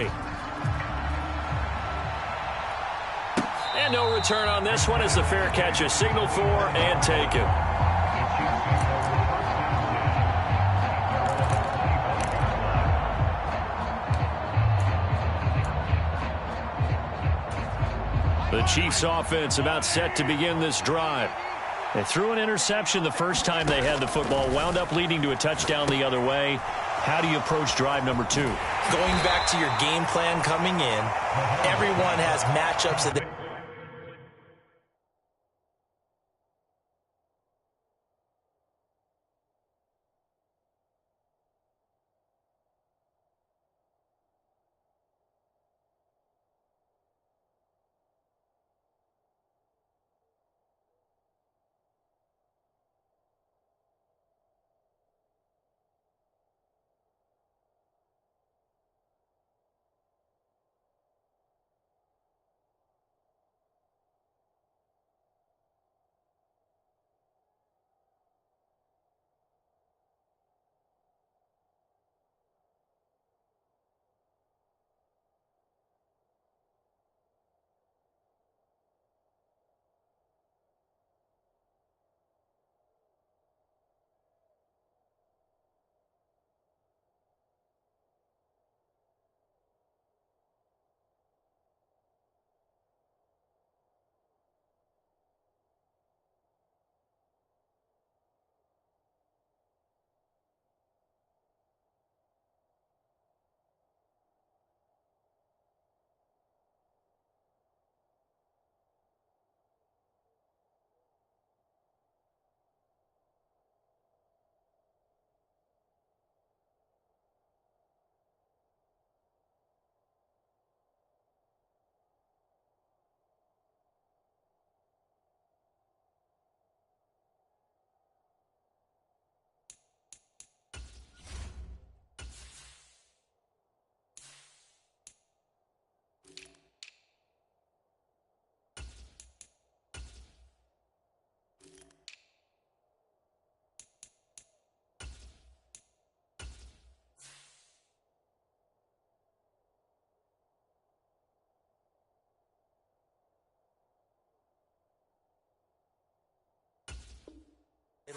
play. And no return on this one as the fair catch is signaled for and taken. The Chiefs offense about set to begin this drive. They threw an interception the first time they had the football, wound up leading to a touchdown the other way. How do you approach drive number 2? Going back to your game plan coming in, everyone has matchups that they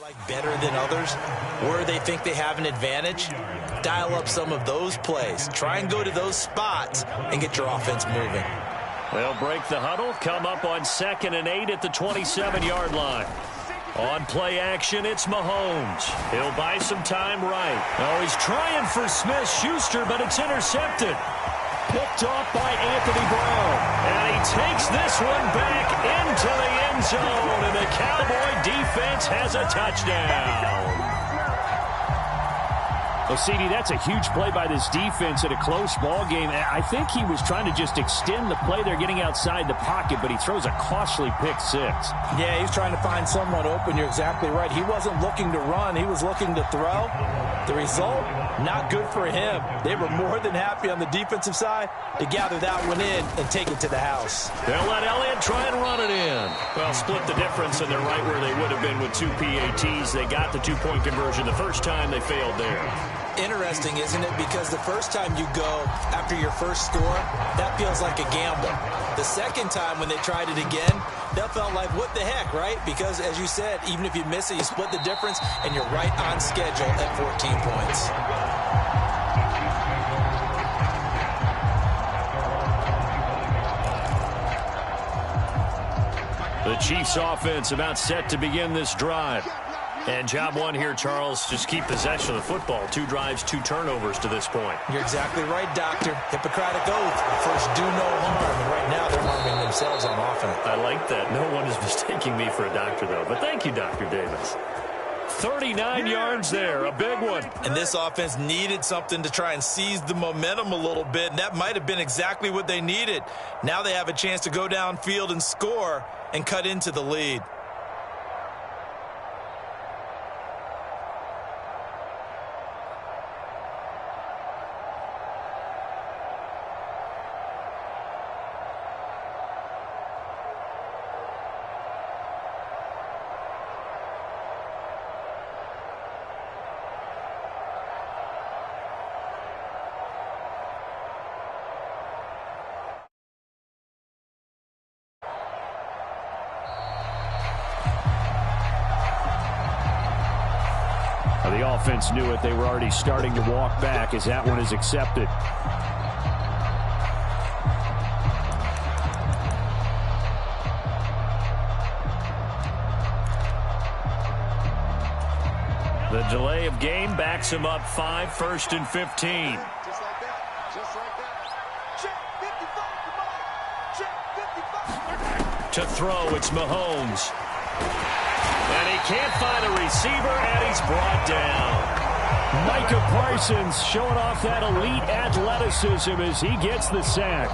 like better than others, where they think they have an advantage, dial up some of those plays. Try and go to those spots and get your offense moving. They'll break the huddle, come up on 2nd and 8 at the 27-yard line. On play action, it's Mahomes. He'll buy some time right. Oh, he's trying for Smith-Schuster, but it's intercepted. Picked off by Anthony Brown. And he takes this one back into the end zone. And the Cowboy defense has a touchdown. Well, CD, that's a huge play by this defense at a close ball game. I think he was trying to just extend the play. They're getting outside the pocket, but he throws a costly pick 6. Yeah, he's trying to find someone open. You're exactly right. He wasn't looking to run. He was looking to throw. The result, not good for him. They were more than happy on the defensive side to gather that one in and take it to the house. They'll let Elliott try and run it in. Well, split the difference, and they're right where they would have been with 2 PATs. They got the 2-point conversion the first time. They failed there. Interesting, isn't it? Because the first time you go after your first score, that feels like a gamble. The second time when they tried it again, that felt like, what the heck, right? Because, as you said, even if you miss it, you split the difference, and you're right on schedule at 14 points. The Chiefs offense about set to begin this drive. And job one here, Charles, just keep possession of the football. 2 drives, 2 turnovers to this point. You're exactly right, Doctor. Hippocratic oath. First, do no harm. And right now, they're harming themselves on offense. I like that. No one is mistaking me for a doctor, though. But thank you, Dr. Davis. 39 yards there, a big one. And this offense needed something to try and seize the momentum a little bit, and that might have been exactly what they needed. Now they have a chance to go downfield and score and cut into the lead. offense knew it. They were already starting to walk back as that one is accepted. The delay of game backs him up 5, 1st and 15. Just like that. Just like that. Check 55. Check 55. To throw, it's Mahomes. And he can't find a receiver, and he's brought down. Micah Parsons showing off that elite athleticism as he gets the sack.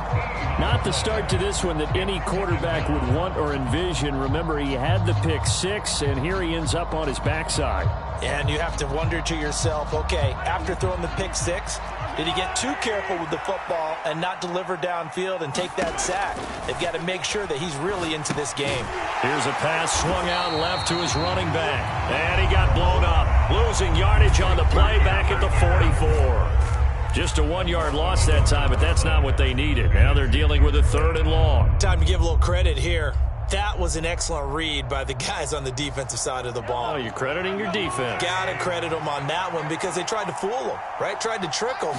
Not the start to this one that any quarterback would want or envision. Remember, he had the pick 6, and here he ends up on his backside. And you have to wonder to yourself, okay, after throwing the pick 6, did he get too careful with the football and not deliver downfield and take that sack? They've got to make sure that he's really into this game. Here's a pass swung out left to his running back. And he got blown up. Losing yardage on the play back at the 44. Just a 1-yard loss that time, but that's not what they needed. Now they're dealing with a 3rd and long. Time to give a little credit here. That was an excellent read by the guys on the defensive side of the ball. Oh, you're crediting your defense. Gotta credit them on that one because they tried to fool them, right? Tried to trick them.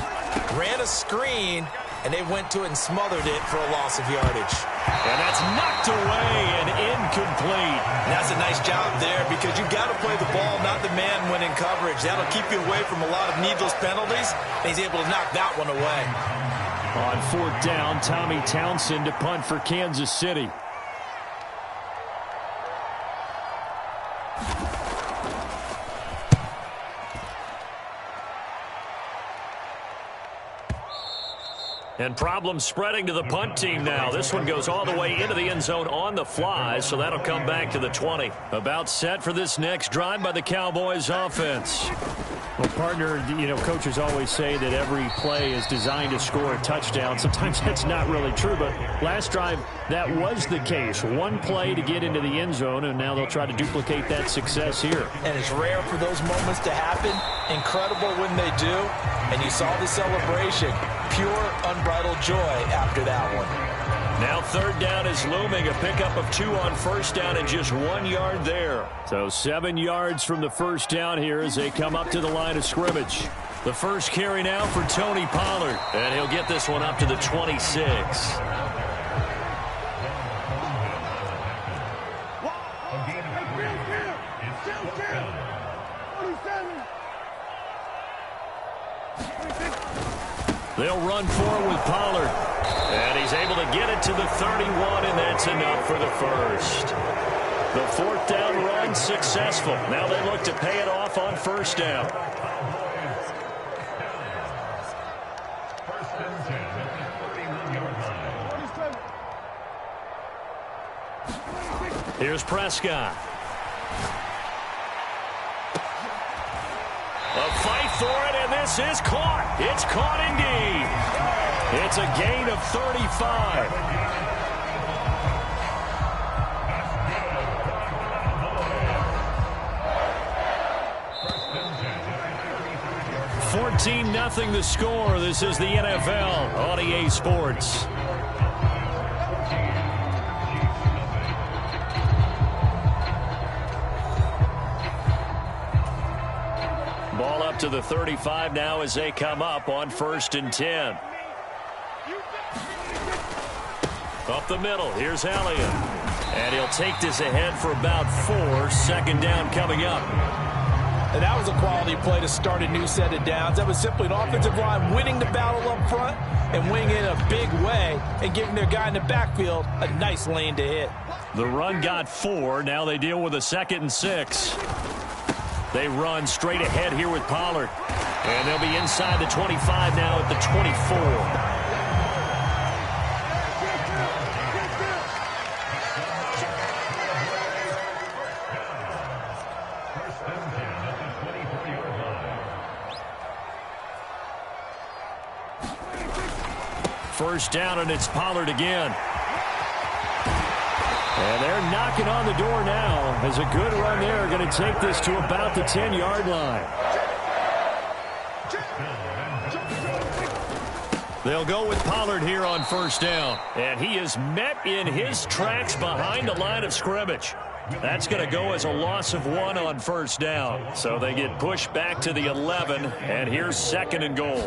Ran a screen, and they went to it and smothered it for a loss of yardage. And that's knocked away and incomplete. And that's a nice job there because you got to play the ball, not the man when in coverage. That'll keep you away from a lot of needless penalties. And he's able to knock that one away. On 4th down, Tommy Townsend to punt for Kansas City. And problems spreading to the punt team now. This one goes all the way into the end zone on the fly, so that'll come back to the 20. About set for this next drive by the Cowboys offense. Well, partner, coaches always say that every play is designed to score a touchdown. Sometimes that's not really true, but last drive, that was the case. One play to get into the end zone, and now they'll try to duplicate that success here. And it's rare for those moments to happen. Incredible when they do. And you saw the celebration. Pure, unbridled joy after that one. Now 3rd down is looming. A pickup of 2 on 1st down and just 1 yard there. So 7 yards from the 1st down here as they come up to the line of scrimmage. The first carry now for Tony Pollard. And he'll get this one up to the 26. They'll run forward with Pollard. And he's able to get it to the 31, and that's enough for the first. The 4th down run successful. Now they look to pay it off on 1st down. Here's Prescott. A fight for it, and this is caught. It's caught indeed. It's a gain of 35. (14-0) the score. This is the NFL on EA Sports. Ball up to the 35 now as they come up on 1st and 10. Up the middle, here's Elliott. And he'll take this ahead for about 4. 2nd down coming up. And that was a quality play to start a new set of downs. That was simply an offensive line winning the battle up front and winning it in a big way and giving their guy in the backfield a nice lane to hit. The run got 4. Now they deal with a 2nd and 6. They run straight ahead here with Pollard. And they'll be inside the 25 now at the 24. First down, and it's Pollard again. And they're knocking on the door now as a good run there. Going to take this to about the 10-yard line. They'll go with Pollard here on 1st down. And he is met in his tracks behind the line of scrimmage. That's going to go as a loss of 1 on first down. So they get pushed back to the 11, and here's 2nd and goal.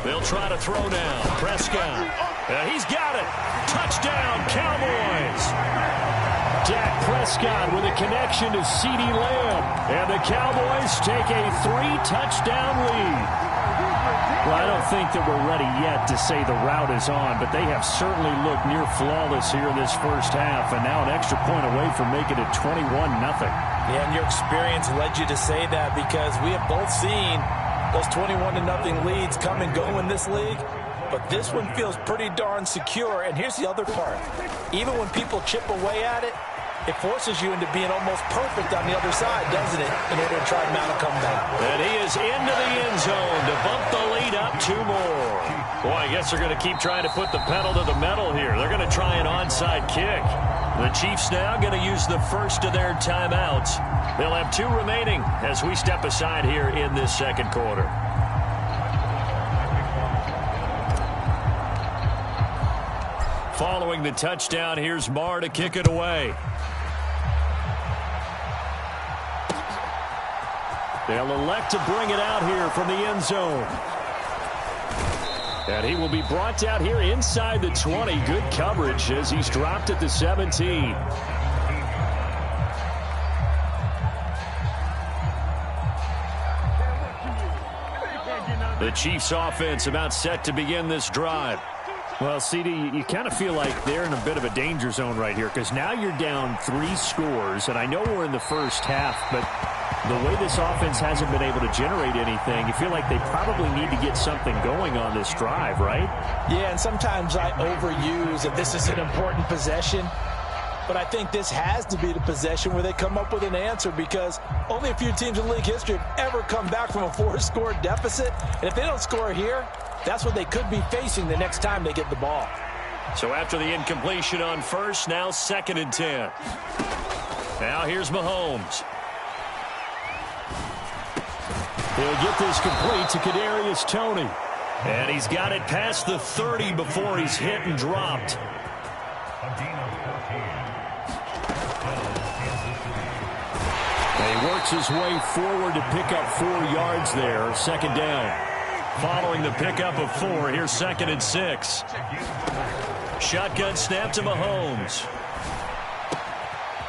They'll try to throw now. Prescott. He's got it. Touchdown, Cowboys. Dak Prescott with a connection to CeeDee Lamb. And the Cowboys take a 3-touchdown lead. Well, I don't think that we're ready yet to say the route is on, but they have certainly looked near flawless here in this first half, and now an extra point away from making it 21-0. Yeah, and your experience led you to say that because we have both seen those 21-0 leads come and go in this league, but this one feels pretty darn secure. And here's the other part. Even when people chip away at it, it forces you into being almost perfect on the other side, doesn't it, in order to try to mount a comeback. And he is into the end zone to bump the lead up 2 more. Boy, I guess they're going to keep trying to put the pedal to the metal here. They're going to try an onside kick. The Chiefs now going to use the first of their timeouts. They'll have 2 remaining as we step aside here in this second quarter. Following the touchdown, here's Marr to kick it away. They'll elect to bring it out here from the end zone. And he will be brought down here inside the 20. Good coverage as he's dropped at the 17. The Chiefs offense about set to begin this drive. Well, CD, you kind of feel like they're in a bit of a danger zone right here because now you're down 3 scores, and I know we're in the first half, but the way this offense hasn't been able to generate anything, you feel like they probably need to get something going on this drive, right? Yeah, and sometimes I overuse that this is an important possession, but I think this has to be the possession where they come up with an answer because only a few teams in league history have ever come back from a 4-score deficit, and if they don't score here, that's what they could be facing the next time they get the ball. So after the incompletion on first, now 2nd and 10. Now here's Mahomes. He'll get this complete to Kadarius Toney. And he's got it past the 30 before he's hit and dropped. He works his way forward to pick up 4 yards there. 2nd down. Following the pickup of 4, here's 2nd and 6. Shotgun snap to Mahomes.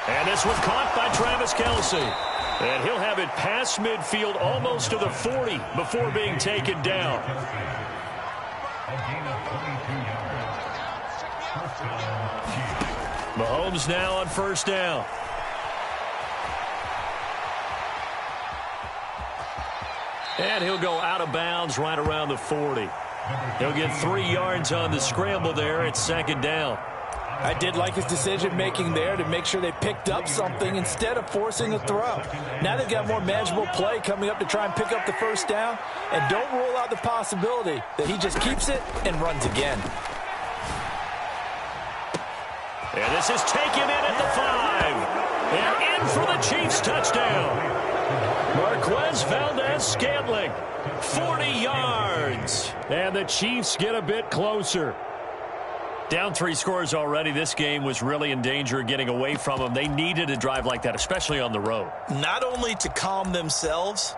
And this one caught by Travis Kelce. And he'll have it past midfield almost to the 40 before being taken down. Mahomes now on first down. And he'll go out of bounds right around the 40. He'll get 3 yards on the scramble there at 2nd down. I did like his decision-making there to make sure they picked up something instead of forcing a throw. Now they've got more manageable play coming up to try and pick up the first down. And don't rule out the possibility that he just keeps it and runs again. And this is taken in at the 5. And in for the Chiefs touchdown. Marquez Valdez-Scantling, 40 yards. And the Chiefs get a bit closer. Down 3 scores already. This game was really in danger of getting away from them. They needed a drive like that, especially on the road. Not only to calm themselves,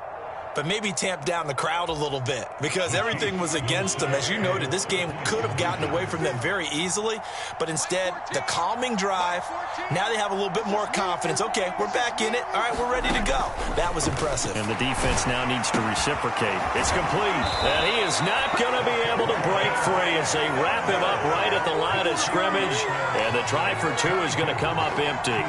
but maybe tamp down the crowd a little bit because everything was against them. As you noted, this game could have gotten away from them very easily, but instead, the calming drive, now they have a little bit more confidence. Okay, we're back in it. All right, we're ready to go. That was impressive. And the defense now needs to reciprocate. It's complete. And he is not going to be able to break free as they wrap him up right at the line of scrimmage, and the try for 2 is going to come up empty.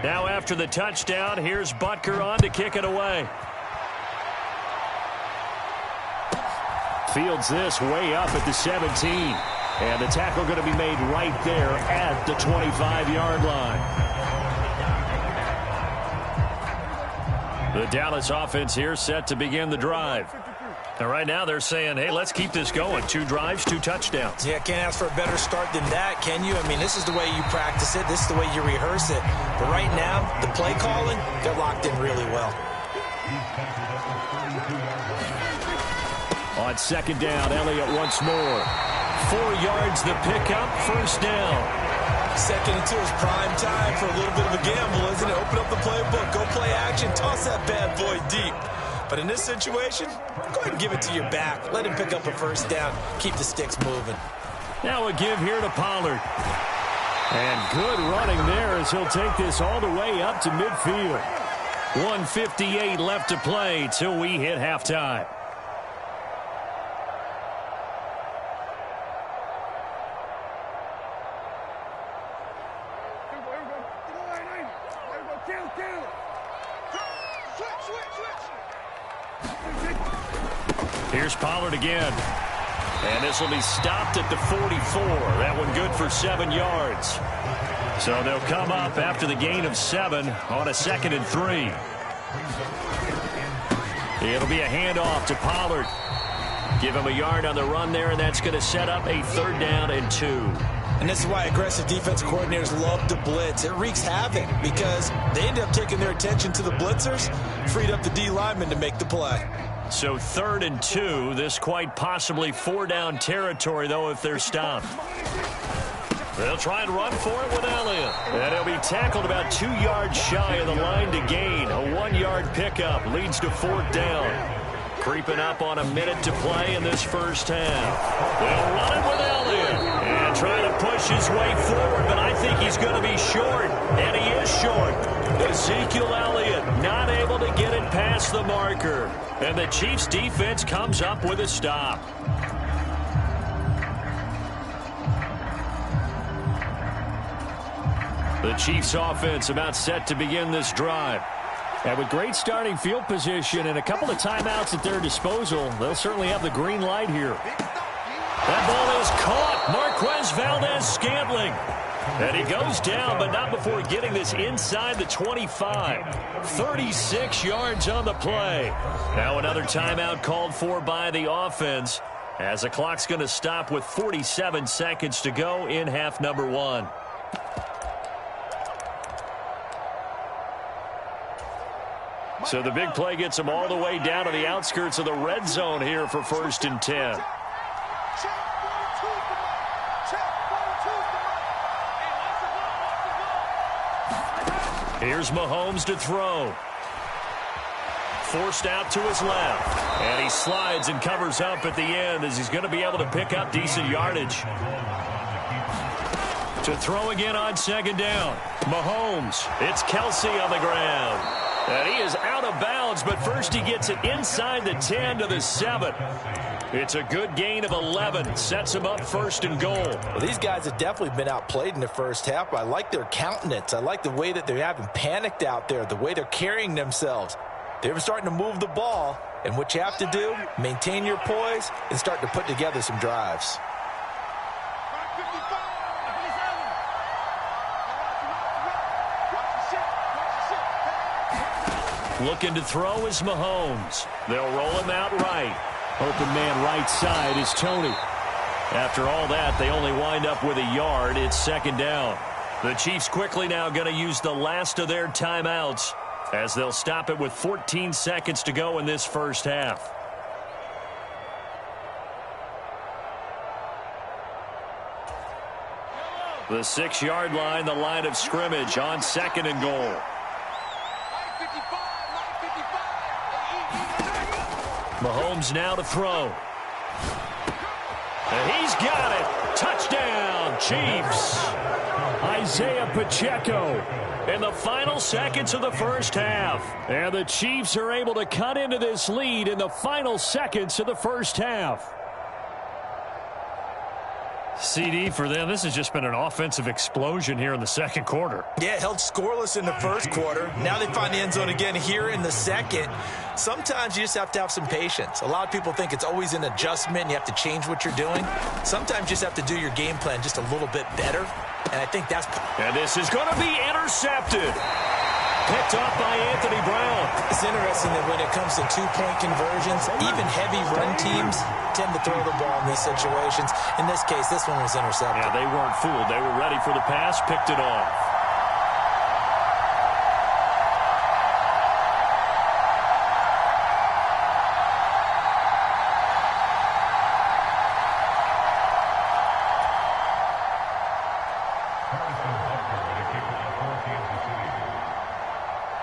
Now after the touchdown, here's Butker on to kick it away. Fields this way up at the 17. And the tackle going to be made right there at the 25-yard line. The Dallas offense here set to begin the drive. And right now they're saying, hey, let's keep this going. 2 drives, 2 touchdowns. Yeah, can't ask for a better start than that, can you? I mean, this is the way you practice it. This is the way you rehearse it. But right now, the play calling, they're locked in really well. On second down, Elliott once more. 4 yards the pickup, first down. 2nd and 2 is prime time for a little bit of a gamble, isn't it? Open up the playbook, go play action, toss that bad boy deep. But in this situation, go ahead and give it to your back. Let him pick up a first down. Keep the sticks moving. Now a give here to Pollard. And good running there as he'll take this all the way up to midfield. 1:58 left to play till we hit halftime. Here's Pollard again. And this will be stopped at the 44. That one good for 7 yards. So they'll come up after the gain of 7 on a 2nd and 3. It'll be a handoff to Pollard. Give him a yard on the run there, and that's going to set up a 3rd down and 2. And this is why aggressive defense coordinators love to blitz. It wreaks havoc because they end up taking their attention to the blitzers, freed up the D lineman to make the play. So 3rd and 2, this quite possibly 4-down territory, though, if they're stopped. They'll try and run for it with Elliott. And he'll be tackled about 2 yards shy of the line to gain. A 1-yard pickup leads to 4th down. Creeping up on a minute to play in this first half. They'll run it with Elliott. And trying to push his way forward, but I think he's going to be short. And he is short. Ezekiel Elliott not able to get it past the marker. And the Chiefs defense comes up with a stop. The Chiefs offense about set to begin this drive. And with great starting field position and a couple of timeouts at their disposal, they'll certainly have the green light here. That ball is caught. Marquez Valdez-Scantling. And he goes down, but not before getting this inside the 25. 36 yards on the play. Now another timeout called for by the offense, as the clock's going to stop with 47 seconds to go in half number 1. So the big play gets them all the way down to the outskirts of the red zone here for 1st and 10. Here's Mahomes to throw. Forced out to his left. And he slides and covers up at the end as he's going to be able to pick up decent yardage. To throw again on 2nd down. Mahomes. It's Kelsey on the ground. And he is out of bounds, but first he gets it inside the 10 to the 7. It's a good gain of 11. Sets him up 1st and goal. Well, these guys have definitely been outplayed in the first half. I like their countenance. I like the way that they haven't panicked out there, the way they're carrying themselves. They're starting to move the ball, and what you have to do, maintain your poise and start to put together some drives. Looking to throw is Mahomes. They'll roll him out right. Open man right side is Tony. After all that, they only wind up with a yard. It's 2nd down. The Chiefs quickly now going to use the last of their timeouts as they'll stop it with 14 seconds to go in this first half. The 6-yard line, the line of scrimmage on 2nd and goal. Mahomes now to throw. And he's got it. Touchdown, Chiefs. Isaiah Pacheco In the final seconds of the first half. And the Chiefs are able to cut into this lead in the final seconds of the first half. CD, for them, this has just been an offensive explosion here in the second quarter. Yeah, held scoreless in the first quarter. Now they find the end zone again here in the second. Sometimes you just have to have some patience. A lot of people think it's always an adjustment. You have to change what you're doing. Sometimes you just have to do your game plan just a little bit better. And I think that's... And this is going to be intercepted. Picked off by Anthony Brown. It's interesting that when it comes to two-point conversions, even heavy run teams tend to throw the ball in these situations. In this case, this one was intercepted. Yeah, they weren't fooled. They were ready for the pass, picked it off.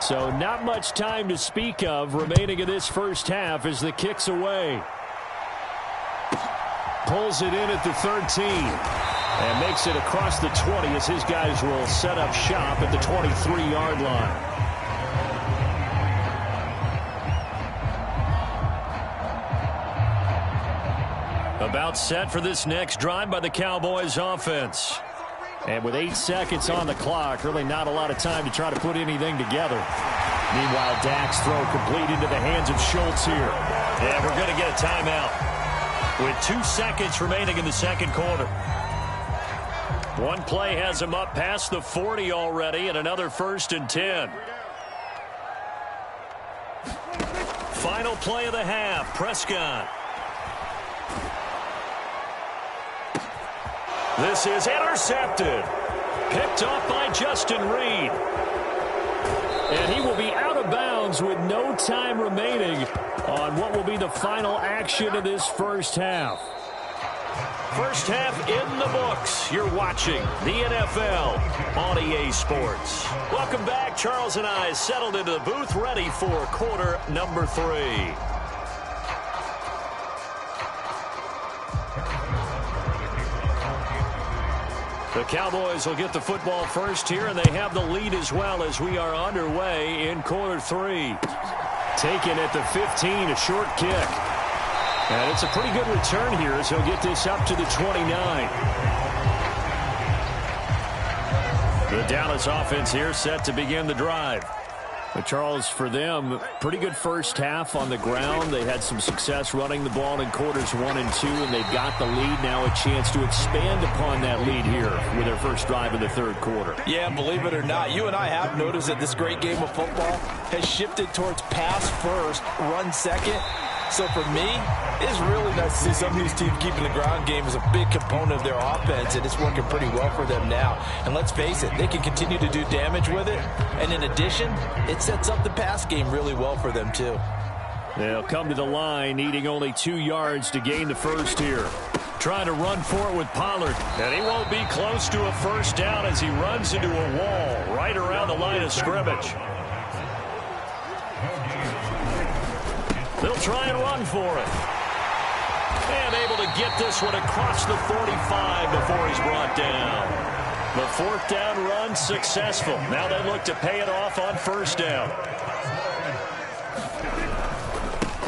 So not much time to speak of remaining in this first half as the kick's away. Pulls it in at the 13 and makes it across the 20 as his guys will set up shop at the 23-yard line. About set for this next drive by the Cowboys offense. And with 8 seconds on the clock, really not a lot of time to try to put anything together. Meanwhile, Dak's throw complete into the hands of Schultz here. Yeah, we're going to get a timeout with 2 seconds remaining in the second quarter. One play has him up past the 40 already, and another 1st and 10. Final play of the half, Prescott. This is intercepted. Picked off by Justin Reed. And he will be out of bounds with no time remaining on what will be the final action of this first half. First half in the books. You're watching the NFL on EA Sports. Welcome back. Charles and I settled into the booth ready for quarter number 3. The Cowboys will get the football first here, and they have the lead as well as we are underway in quarter 3. Taken at the 15, a short kick. And it's a pretty good return here as he'll get this up to the 29. The Dallas offense here set to begin the drive. But Charles, for them, pretty good first half on the ground. They had some success running the ball in quarters 1 and 2, and they've got the lead now, a chance to expand upon that lead here with their first drive in the third quarter. Yeah, believe it or not, you and I have noticed that this great game of football has shifted towards pass first, run second. So for me, it's really nice to see some of these teams keeping the ground game as a big component of their offense, and it's working pretty well for them now. And let's face it, they can continue to do damage with it. And in addition, it sets up the pass game really well for them too. They'll come to the line, needing only 2 yards to gain the first here. Trying to run for it with Pollard. And he won't be close to a first down as he runs into a wall right around the line of scrimmage. They'll try and run for it. And able to get this one across the 45 before he's brought down. The 4th down run successful. Now they look to pay it off on first down.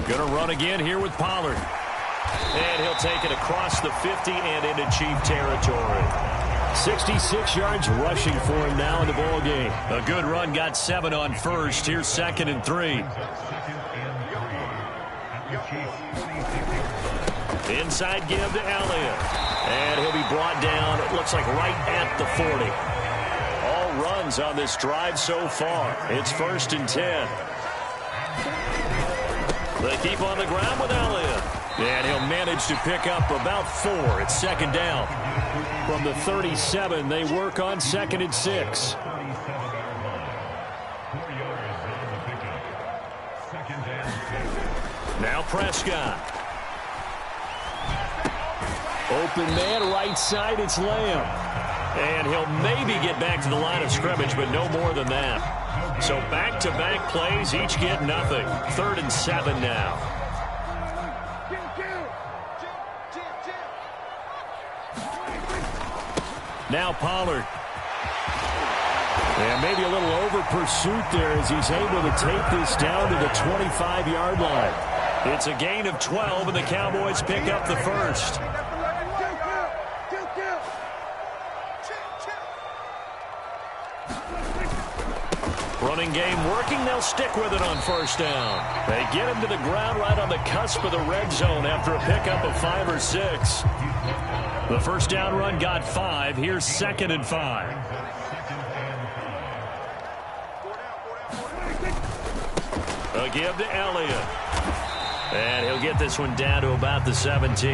Going to run again here with Pollard. And he'll take it across the 50 and into Chief territory. 66 yards rushing for him now in the ball game. A good run, got 7 on first. Here's 2nd and 3. Inside give to Elliott. And he'll be brought down, it looks like right at the 40. All runs on this drive so far. It's 1st and 10. They keep on the ground with Elliott. And he'll manage to pick up about 4. It's 2nd down. From the 37, they work on 2nd and 6. Now Prescott. Open man, right side, it's Lamb. And he'll maybe get back to the line of scrimmage, but no more than that. So back-to-back plays, each get nothing. 3rd and 7 now. Now Pollard. And maybe a little over pursuit there as he's able to take this down to the 25-yard line. It's a gain of 12, and the Cowboys pick up the first. Running game working. They'll stick with it on first down. They get him to the ground right on the cusp of the red zone after a pickup of 5 or 6. The first down run got 5. Here's 2nd and 5. A give to Elliott. And he'll get this one down to about the 17.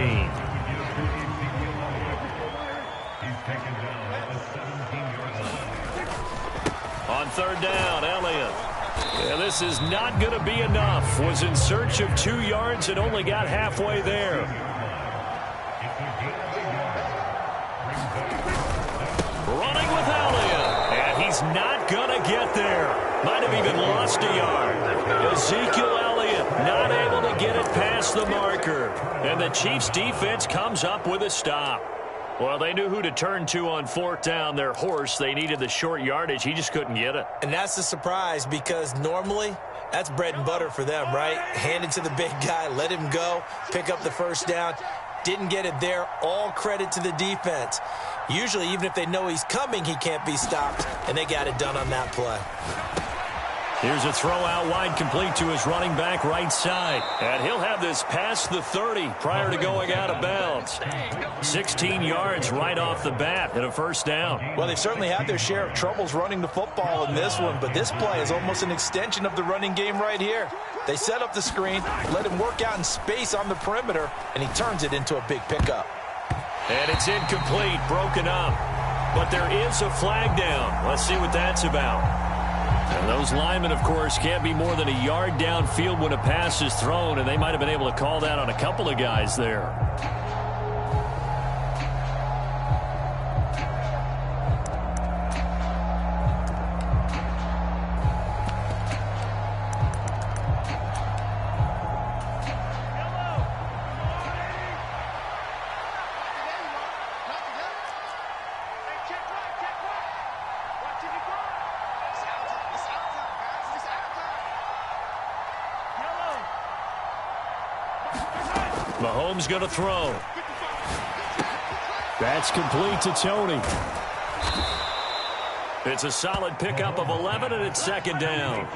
On third down, Elliott. Yeah, this is not going to be enough. Was in search of 2 yards and only got halfway there. Running with Elliott. And he's not going to get there. Might have even lost a yard. Ezekiel Elliott not able to get it past the marker. And the Chiefs defense comes up with a stop. Well, they knew who to turn to on fourth down. Their horse, they needed the short yardage. He just couldn't get it. And that's a surprise because normally that's bread and butter for them, right? Hand it to the big guy, let him go, pick up the first down. Didn't get it there. All credit to the defense. Usually, even if they know he's coming, he can't be stopped, and they got it done on that play. Here's a throw out wide, complete to his running back right side. And he'll have this past the 30 prior to going out of bounds. 16 yards right off the bat and a first down. Well, they certainly had their share of troubles running the football in this one, but this play is almost an extension of the running game right here. They set up the screen, let him work out in space on the perimeter, and he turns it into a big pickup. And it's incomplete, broken up. But there is a flag down. Let's see what that's about. And those linemen, of course, can't be more than a yard downfield when a pass is thrown, and they might have been able to call that on a couple of guys there. Mahomes going to throw. That's complete to Tony. It's a solid pickup of 11, and it's second down.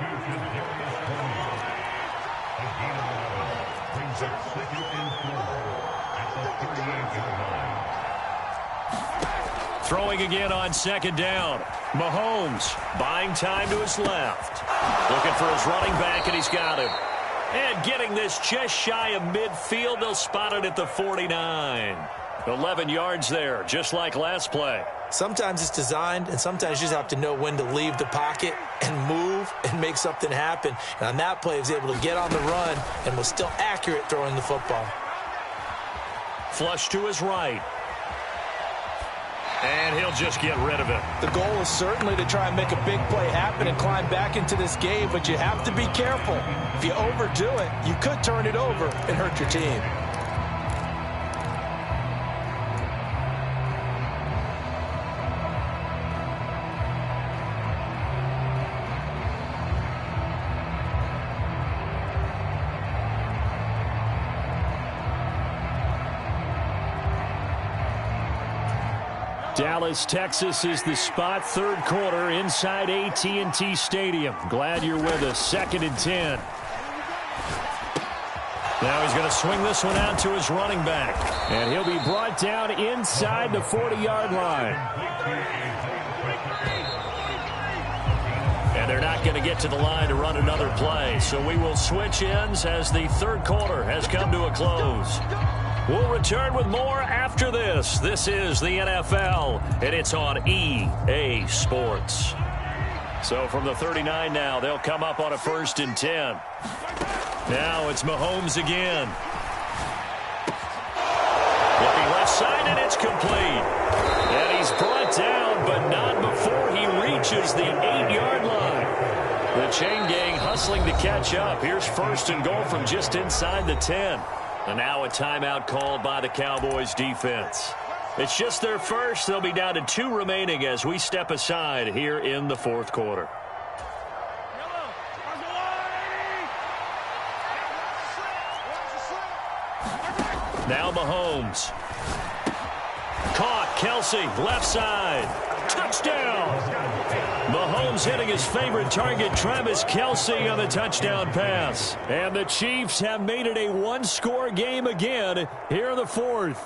Throwing again on second down. Mahomes buying time to his left. Looking for his running back, and he's got him. And getting this just shy of midfield, they'll spot it at the 49. 11 yards there, just like last play. Sometimes it's designed, and sometimes you just have to know when to leave the pocket and move and make something happen. And on that play, he was able to get on the run and was still accurate throwing the football. Flush to his right. And he'll just get rid of it. The goal is certainly to try and make a big play happen and climb back into this game, but you have to be careful. If you overdo it, you could turn it over and hurt your team. Dallas, Texas is the spot. Third quarter inside AT&T Stadium. Glad you're with us. 2nd and 10. Now he's going to swing this one out to his running back. And he'll be brought down inside the 40-yard line. And they're not going to get to the line to run another play. So we will switch ends as the third quarter has come to a close. We'll return with more after this. This is the NFL, and it's on EA Sports. So from the 39 now, they'll come up on a 1st and 10. Now it's Mahomes again. Looking left side, and it's complete. And he's brought down, but not before he reaches the 8-yard line. The chain gang hustling to catch up. Here's 1st and goal from just inside the 10. And now a timeout called by the Cowboys defense. It's just their first. They'll be down to 2 remaining as we step aside here in the 4th quarter. Now Mahomes. Caught. Kelsey, left side. Touchdown. Mahomes hitting his favorite target, Travis Kelsey, on the touchdown pass. And the Chiefs have made it a one-score game again here in the 4th.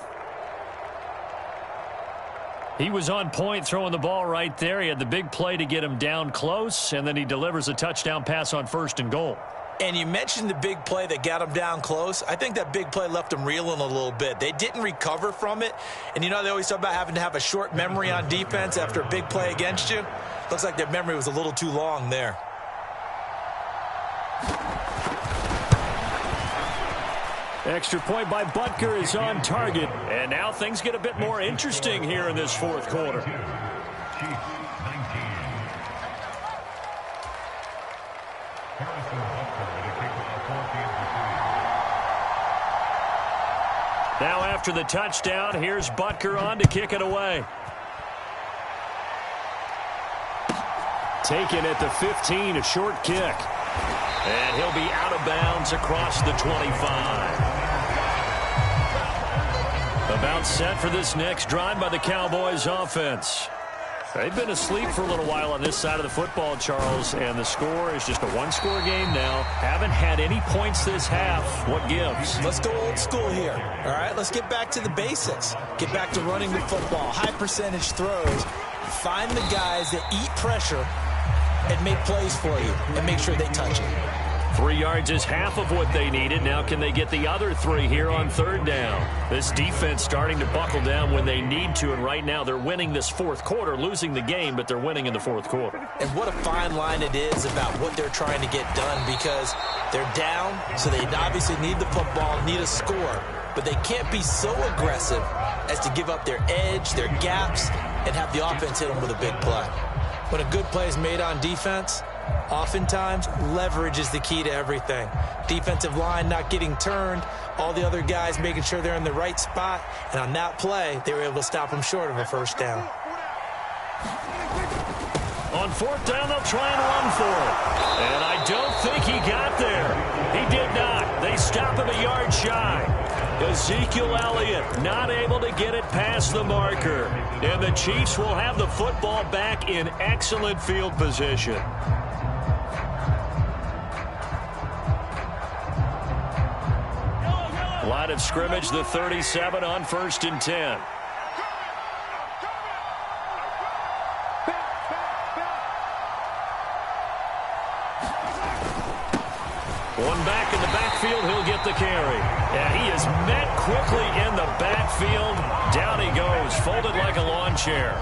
He was on point throwing the ball right there. He had the big play to get him down close, and then he delivers a touchdown pass on 1st and goal. And you mentioned the big play that got them down close. I think that big play left them reeling a little bit. They didn't recover from it. And, you know, they always talk about having to have a short memory on defense after a big play against you. Looks like their memory was a little too long there. Extra point by Butker is on target. And now things get a bit more interesting here in this fourth quarter. Now after the touchdown, here's Butker on to kick it away. Taken at the 15, a short kick. And he'll be out of bounds across the 25. About set for this next drive by the Cowboys offense. They've been asleep for a little while on this side of the football, Charles, and the score is just a one-score game now. Haven't had any points this half. What gives? Let's go old school here. All right, let's get back to the basics. Get back to running the football, high percentage throws. Find the guys that eat pressure and make plays for you and make sure they touch it. 3 yards is half of what they needed. Now can they get the other 3 here on third down? This defense starting to buckle down when they need to, and right now they're winning this fourth quarter, losing the game, but they're winning in the fourth quarter. And what a fine line it is about what they're trying to get done, because they're down, so they obviously need the football, need a score, but they can't be so aggressive as to give up their edge, their gaps, and have the offense hit them with a big play. When a good play is made on defense, oftentimes, leverage is the key to everything. Defensive line not getting turned, all the other guys making sure they're in the right spot, and on that play, they were able to stop them short of a first down. On fourth down, they'll try and run for it. And I don't think he got there. He did not. They stop him a yard shy. Ezekiel Elliott not able to get it past the marker. And the Chiefs will have the football back in excellent field position. Line of scrimmage, the 37 on 1st and 10. One back in the backfield, he'll get the carry. And he is met quickly in the backfield. Down he goes, folded like a lawn chair.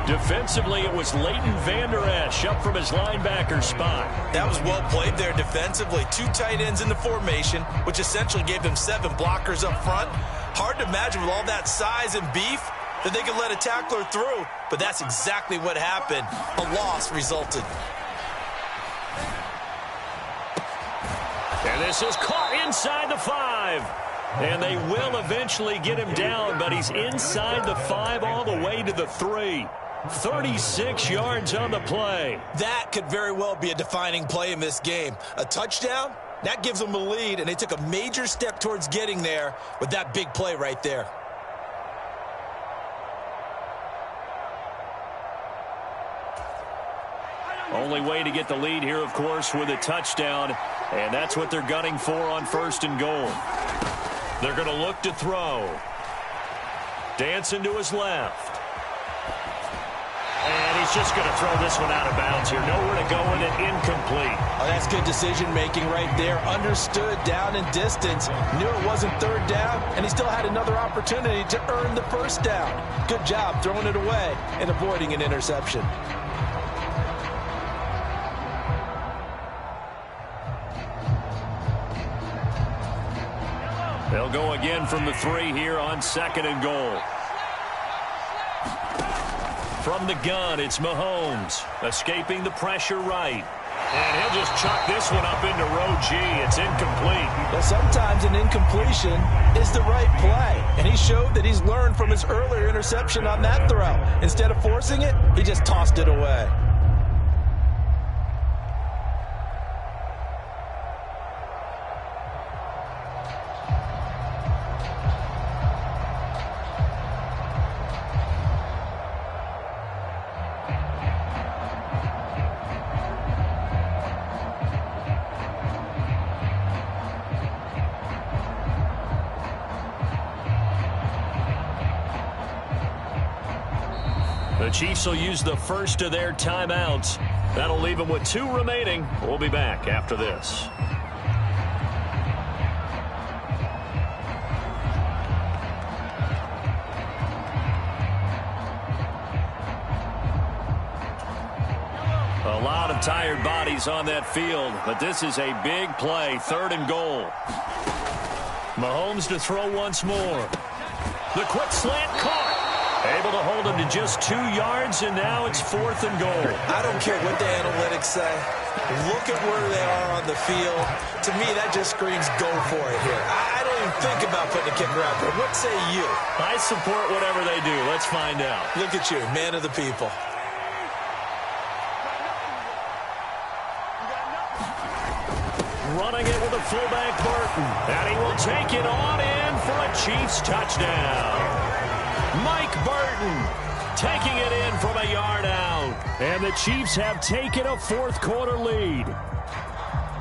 Defensively, it was Leighton Vander Esch up from his linebacker spot. That was well played there defensively. 2 tight ends in the formation, which essentially gave them 7 blockers up front. Hard to imagine with all that size and beef that they could let a tackler through, but that's exactly what happened. A loss resulted. And this is caught inside the 5. And they will eventually get him down, but he's inside the 5 all the way to the 3. 36 yards on the play. That could very well be a defining play in this game. A touchdown, that gives them a lead, and they took a major step towards getting there with that big play right there. Only way to get the lead here, of course, with a touchdown, and that's what they're gunning for on 1st and goal. They're going to look to throw. Dancing to his left. And he's just going to throw this one out of bounds here. Nowhere to go with it, incomplete. Oh, that's good decision-making right there. Understood down and distance. Knew it wasn't third down, and he still had another opportunity to earn the first down. Good job throwing it away and avoiding an interception. They'll go again from the 3 here on 2nd and goal. From the gun, it's Mahomes, escaping the pressure right. And he'll just chuck this one up into row G. It's incomplete. Well, sometimes an incompletion is the right play. And he showed that he's learned from his earlier interception on that throw. Instead of forcing it, he just tossed it away. The Chiefs will use the first of their timeouts. That'll leave them with 2 remaining. We'll be back after this. tired bodies on that field, but this is a big play, 3rd and goal. Mahomes to throw once more. The quick slant caught. Able to hold him to just 2 yards, and now it's 4th and goal. I don't care what the analytics say. Look at where they are on the field. To me, that just screams go for it here. I don't even think about putting a kicker out there. What say you? I support whatever they do. Let's find out. Look at you, man of the people. Running it with a fullback Burton. And he will take it on in for a Chiefs touchdown. Mike Burton taking it in from a yard out. And the Chiefs have taken a 4th quarter lead.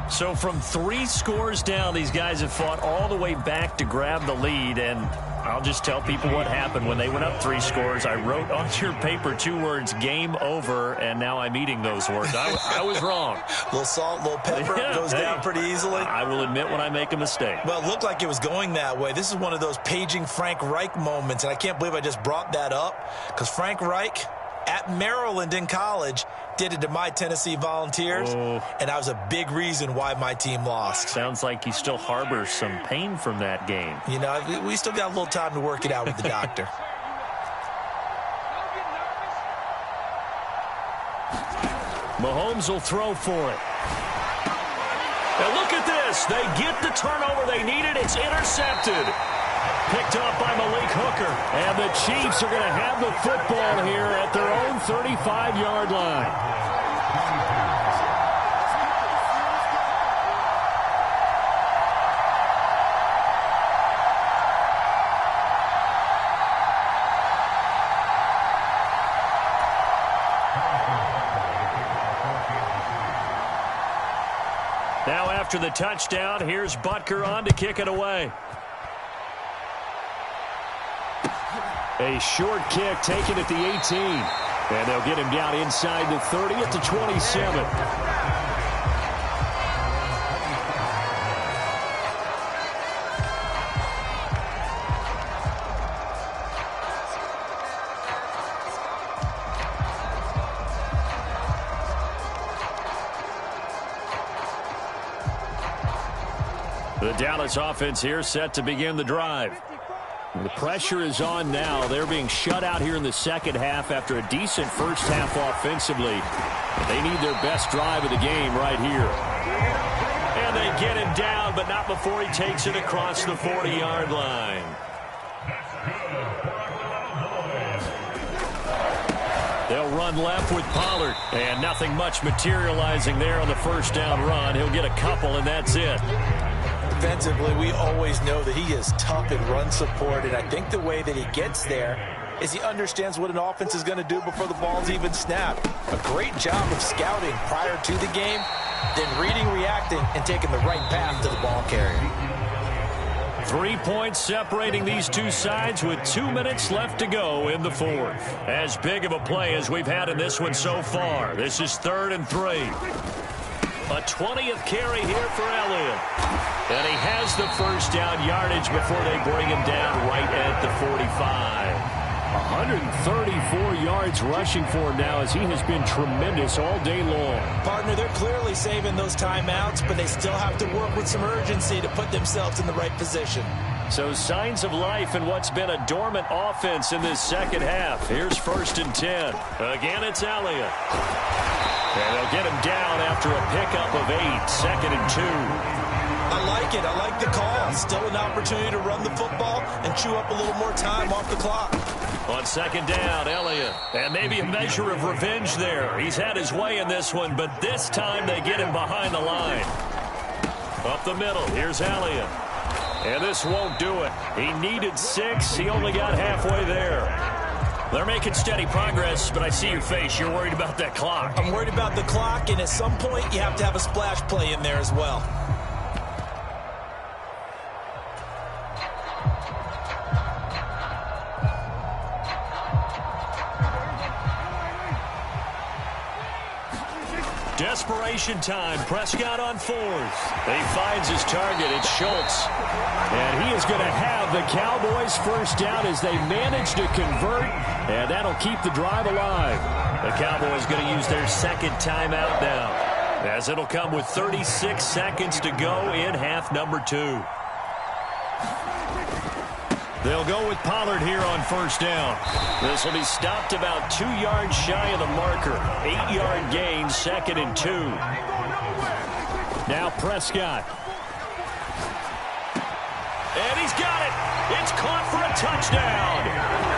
So from 3 scores down, these guys have fought all the way back to grab the lead. And I'll just tell people what happened when they went up 3 scores. I wrote on your paper 2 words, game over, and now I'm eating those words. I was wrong. A little salt, a little pepper, goes down pretty easily. I will admit when I make a mistake. Well, it looked like it was going that way. This is one of those paging Frank Reich moments, and I can't believe I just brought that up, because Frank Reich at Maryland in college did it to my Tennessee Volunteers, and that was a big reason why my team lost. Sounds like he still harbors some pain from that game. You know, we still got a little time to work it out with the doctor. Mahomes will throw for it. And look at this. They get the turnover they needed. It's intercepted. Picked up by Malik Hooker. And the Chiefs are going to have the football here at their own 35-yard line. Now after the touchdown, here's Butker on to kick it away. A short kick taken at the 18. And they'll get him down inside the 30 at the 27. The Dallas offense here set to begin the drive. The pressure is on now. They're being shut out here in the second half after a decent first half offensively. They need their best drive of the game right here. And they get him down, but not before he takes it across the 40-yard line. They'll run left with Pollard. And nothing much materializing there on the first down run. He'll get a couple, and that's it. Defensively, we always know that he is tough in run support, and I think the way that he gets there is he understands what an offense is going to do before the ball's even snapped. A great job of scouting prior to the game, then reading, reacting, and taking the right path to the ball carrier. 3 points separating these two sides with 2 minutes left to go in the fourth. As big of a play as we've had in this one so far. This is 3rd and 3. A 20th carry here for Elliott. And he has the first down yardage before they bring him down right at the 45. 134 yards rushing for him now as he has been tremendous all day long. Partner, they're clearly saving those timeouts, but they still have to work with some urgency to put themselves in the right position. So signs of life in what's been a dormant offense in this second half. Here's 1st and 10. Again, it's Elliott. And they'll get him down after a pickup of 8. 2nd and 2. I like it. I like the call. Still an opportunity to run the football and chew up a little more time off the clock. On 2nd down, Elliott. And maybe a measure of revenge there. He's had his way in this one, but this time they get him behind the line. Up the middle, here's Elliott. And this won't do it. He needed 6. He only got halfway there. They're making steady progress, but I see your face. You're worried about that clock. I'm worried about the clock, and at some point you have to have a splash play in there as well. Desperation time. Prescott on 4th. He finds his target. It's Schultz. And he is going to have the Cowboys first down as they manage to convert, and that'll keep the drive alive. The Cowboys going to use their second timeout now, as it'll come with 36 seconds to go in half number 2. They'll go with Pollard here on first down. This will be stopped about 2 yards shy of the marker. 8-yard gain, 2nd and 2. Now Prescott. And he's got it. It's caught for a touchdown.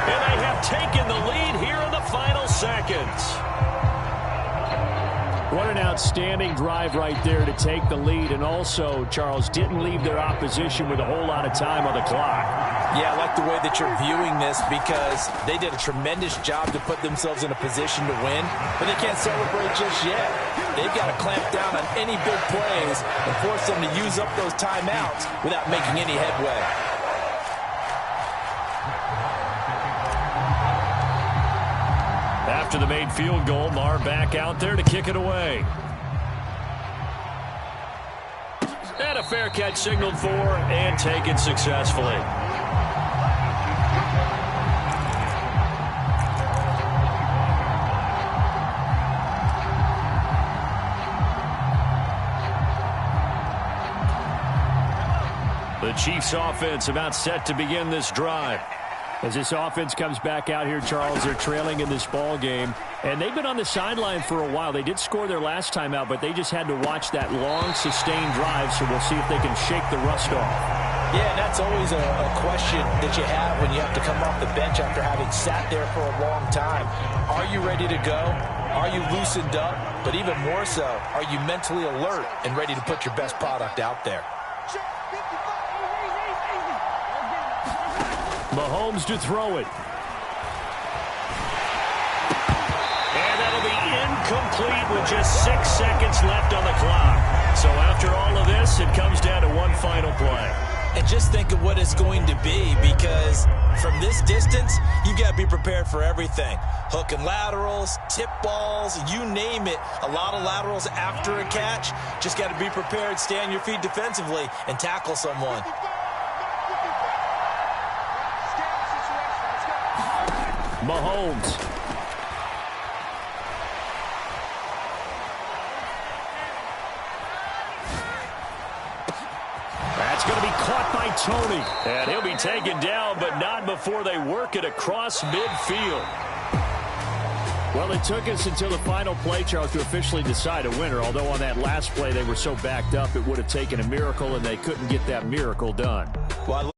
And they have taken the lead here in the final seconds. What an outstanding drive right there to take the lead. And also, Charles, didn't leave their opposition with a whole lot of time on the clock. Yeah, I like the way that you're viewing this because they did a tremendous job to put themselves in a position to win, but they can't celebrate just yet. They've got to clamp down on any big plays and force them to use up those timeouts without making any headway. After the made field goal, Marr back out there to kick it away. And a fair catch signaled for and taken successfully. The Chiefs offense about set to begin this drive. As this offense comes back out here, Charles, they're trailing in this ball game. And they've been on the sideline for a while. They did score their last time out, but they just had to watch that long, sustained drive, so we'll see if they can shake the rust off. Yeah, and that's always a question that you have when you have to come off the bench after having sat there for a long time. Are you ready to go? Are you loosened up? But even more so, are you mentally alert and ready to put your best product out there? Mahomes to throw it. And that'll be incomplete with just 6 seconds left on the clock. So after all of this, it comes down to one final play. And just think of what it's going to be, because from this distance, you've got to be prepared for everything. Hook and laterals, tip balls, you name it. A lot of laterals after a catch. Just got to be prepared, stay on your feet defensively, and tackle someone. Mahomes. That's going to be caught by Tony. And he'll be taken down, but not before they work it across midfield. Well, it took us until the final play, Charles, to officially decide a winner. Although on that last play they were so backed up, it would have taken a miracle, and they couldn't get that miracle done. Well,